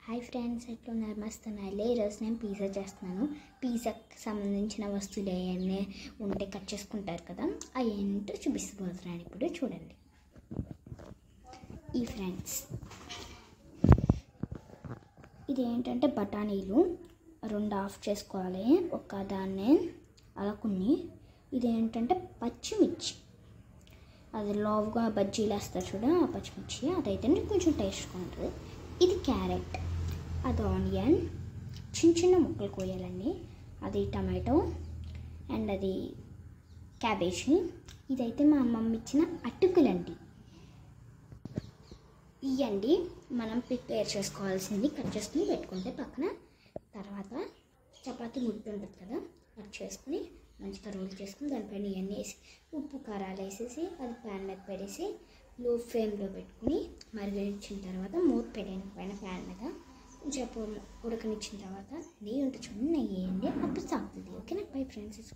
Hi friends, ఎట్లున్నారు? మస్తున్నాయిలే. ఈరోజు నేను పిజ్జా చేస్తున్నాను. పిజ్జాకి సంబంధించిన వస్తువులు అవన్నీ ఉంటే కట్ చేసుకుంటారు కదా, అవి ఏంటో చూపిస్తుపోతున్నాను. ఇప్పుడు చూడండి. ఈ ఫ్రెండ్స్, ఇది ఏంటంటే బఠానీలు 2 ఆఫ్ చేసుకోవాలి. ఒక దాన్ని అలా కొన్ని. ఇదేంటంటే పచ్చిమిర్చి, అది లావుగా బజ్జీలు వేస్తారు చూడ, ఆ పచ్చిమిర్చి అదైతే కొంచెం టేస్ట్గా ఉంటుంది. ఇది క్యారెట్, అది ఆనియన్, చిన్న చిన్న ముక్కలు కోయాలండి. అది టమాటో అండ్ అది క్యాబేజీ. ఇదైతే మా అమ్మమ్మ ఇచ్చిన అటుకులండి. ఇవ్వండి మనం ప్రిపేర్ చేసుకోవాల్సింది. కట్ చేసుకుని పెట్టుకుంటే పక్కన. తర్వాత చపాతీ ముద్ద ఉంటుంది కదా, కట్ చేసుకుని మంచిగా రోల్ చేసుకుని దానిపైన ఇవన్నీ వేసి ఉప్పు కారాలు వేసేసి అది ప్యాన్ మీద పెట్టేసి లో ఫ్లేమ్లో పెట్టుకుని మరిగించిన తర్వాత మూత పెట్టండి పైన ప్యాన్ మీద. కొంచెం ఉడకనిచ్చిన తర్వాత నెయ్యి ఉంటే చూడండి, నెయ్యి వేయండి, అప్పుడు సాగుతుంది. ఓకేనా? Bye friends.